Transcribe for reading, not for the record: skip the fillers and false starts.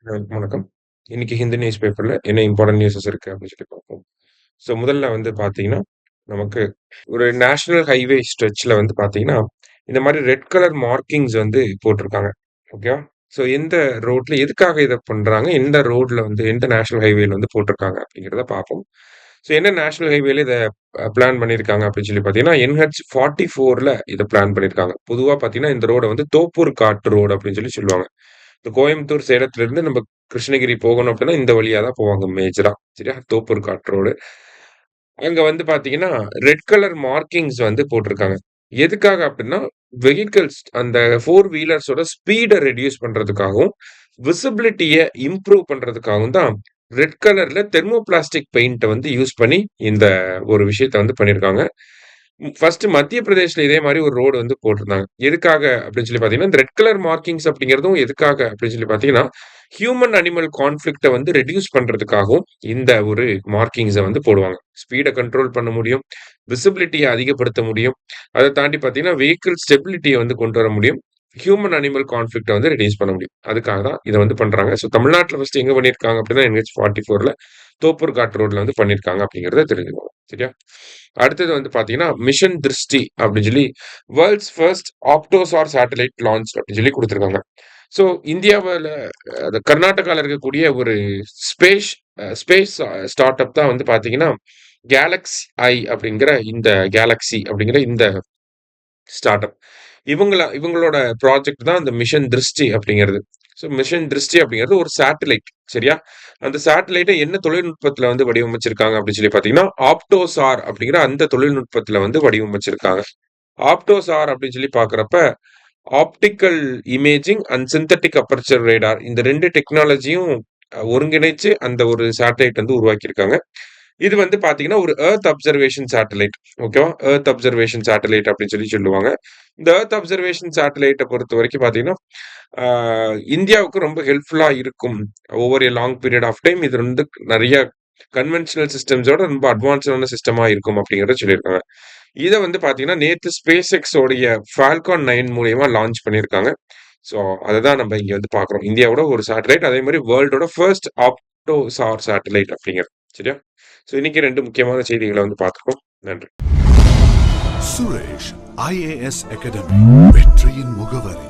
வணக்கம். இன்னைக்கு ஹிந்து நியூஸ் பேப்பர்ல என்ன இம்பார்ட்டன்ட் நியூஸஸ் இருக்கு அப்படின்னு சொல்லி பார்ப்போம். ஸோ முதல்ல வந்து பார்த்தீங்கன்னா, நமக்கு ஒரு நேஷனல் ஹைவே ஸ்ட்ரெச்ல வந்து பார்த்தீங்கன்னா, இந்த மாரி ரெட் கலர் மார்க்கிங்ஸ் வந்து போட்டிருக்காங்க. ஓகேவா? ஸோ எந்த ரோட்ல எதுக்காக இத பண்றாங்க? எந்த ரோட்ல வந்து எந்த நேஷனல் ஹைவேல வந்து போட்டிருக்காங்க அப்படிங்கிறத பார்ப்போம். ஸோ என்ன நேஷனல் ஹைவேல இத பிளான் பண்ணியிருக்காங்க அப்படின்னு சொல்லி பார்த்தீங்கன்னா, NH 44ல இத பிளான் பண்ணியிருக்காங்க. பொதுவா பார்த்தீங்கன்னா, இந்த ரோட வந்து தோப்பூர் காட்டு ரோடு அப்படின்னு சொல்லி சொல்லுவாங்க. இந்த கோயம்புத்தூர், சேலத்திலிருந்து நம்ம கிருஷ்ணகிரி போகணும் அப்படின்னா, இந்த வழியா தான் போவாங்க மேஜரா. சரியா? தோப்பூர் காட் ரோடு. அங்க வந்து பார்த்தீங்கன்னா, ரெட் கலர் மார்க்கிங்ஸ் வந்து போட்டிருக்காங்க. எதுக்காக அப்படின்னா, வெஹிக்கிள்ஸ் அந்த 4 வீலர்ஸோட ஸ்பீட ரெட்யூஸ் பண்றதுக்காகவும், விசிபிலிட்டிய இம்ப்ரூவ் பண்றதுக்காகவும் தான் ரெட் கலர்ல தெர்மோபிளாஸ்டிக் பெயிண்ட்ட வந்து யூஸ் பண்ணி இந்த ஒரு விஷயத்த வந்து பண்ணியிருக்காங்க. ஃபர்ஸ்ட் மத்திய பிரதேஷ்ல இதே மாரி ஒரு ரோடு வந்து போட்டிருந்தாங்க. எதுக்காக அப்படின்னு சொல்லி பார்த்தீங்கன்னா, இந்த ரெட் கலர் மார்க்கிங்ஸ் அப்படிங்கிறதும் எதுக்காக அப்படின்னு சொல்லி பார்த்தீங்கன்னா, ஹியூமன் அனிமல் கான்ஃப்ளிக்ட்ட வந்து ரெட்யூஸ் பண்றதுக்காகவும் இந்த ஒரு மார்க்கிங்ஸ வந்து போடுவாங்க. ஸ்பீட கண்ட்ரோல் பண்ண முடியும். விசிபிலிட்டிய அதிகப்படுத்த முடியும். அத தாண்டி பார்த்தீங்கன்னா, வெஹிக்கிள் ஸ்டெபிலிட்டிய வந்து கொண்டு வர முடியும். ஹியூமன் அனிமல் கான்ஃப்ளிக்ட்ட வந்து ரெட்யூஸ் பண்ண முடியும். அதுக்காக தான் இத வந்து பண்றாங்க. ஸோ தமிழ்நாட்டுல ஃபர்ஸ்ட் எங்க பண்ணியிருக்காங்க அப்படின்னா, NH 44ல தோப்பூர் காட் ரோட்ல வந்து பண்ணியிருக்காங்க அப்படிங்கிறத தெரிஞ்சுக்கணும். சரியா? அடுத்தது வந்து பார்த்தீங்கன்னா, மிஷன் திருஷ்டி அப்படின்னு சொல்லி வேர்ல்ட்ஸ் ஃபர்ஸ்ட் ஆப்டோசார் சேட்டலைட் லான்ச் அப்படின்னு சொல்லி குடுத்துருக்காங்க. ஸோ இந்தியாவுல அது கர்நாடகால இருக்கக்கூடிய ஒரு ஸ்பேஸ் ஸ்பேஸ் ஸ்டார்ட் அப் தான் வந்து பார்த்தீங்கன்னா, கேலக்ஸி ஐ அப்படிங்கிற இந்த கேலக்ஸி அப்படிங்கிற இந்த ஸ்டார்ட் அப். இவங்களோட ப்ராஜெக்ட் தான் இந்த மிஷன் திருஷ்டி அப்படிங்கிறது. ஸோ மிஷன் திருஷ்டி அப்படிங்கிறது ஒரு சேட்டலைட். சரியா? அந்த சேட்டலைட்ட என்ன தொழில்நுட்பத்துல வந்து வடிவமைச்சிருக்காங்க அப்படின்னு சொல்லி பார்த்தீங்கன்னா, ஆப்டோசார் அப்படிங்கிற அந்த தொழில்நுட்பத்துல வந்து வடிவமைச்சிருக்காங்க. ஆப்டோசார் அப்படின்னு சொல்லி பார்க்குறப்ப, optical imaging and synthetic aperture radar இந்த 2 டெக்னாலஜியும் ஒருங்கிணைச்சு அந்த ஒரு சேட்டலைட் வந்து உருவாக்கியிருக்காங்க. இது வந்து பார்த்தீங்கன்னா, ஒரு எர்த் அப்சர்வேஷன் சேட்டலைட். ஓகேவா? எர்த் அப்சர்வேஷன் சேட்டலைட் அப்படின்னு சொல்லி சொல்லுவாங்க. இந்த எர்த் அப்சர்வேஷன் சேட்டலைட்ட பொறுத்தவரைக்கும் பார்த்தீங்கன்னா, ஆ இந்தியாவுக்கு ரொம்ப ஹெல்ப்ஃபுல்லா இருக்கும். Over a long period of time இது வந்து நெறைய கன்வென்ஷனல் சிஸ்டம்ஸோட ரொம்ப அட்வான்ஸ்டான சிஸ்டமா இருக்கும் அப்படிங்கிறத சொல்லியிருக்காங்க. இத வந்து பார்த்தீங்கன்னா, நேத்து SpaceX உடைய Falcon 9 மூலியமா லான்ச் பண்ணியிருக்காங்க. ஸோ, அததான் நம்ம இங்க வந்து பார்க்குறோம். இந்தியாவோட ஒரு சேட்டலைட் அதே மாரி வேர்ல்டோட ஃபர்ஸ்ட் ஆப்டோசார் சேட்டலைட் அப்படிங்கிறது. சரியா? ஸோ, இன்னைக்கு 2 முக்கியமான செய்திகள வந்து பார்த்துருக்கோம். நன்றி. சுரேஷ் IAS அகாடமி வெற்றியின் முகவரி.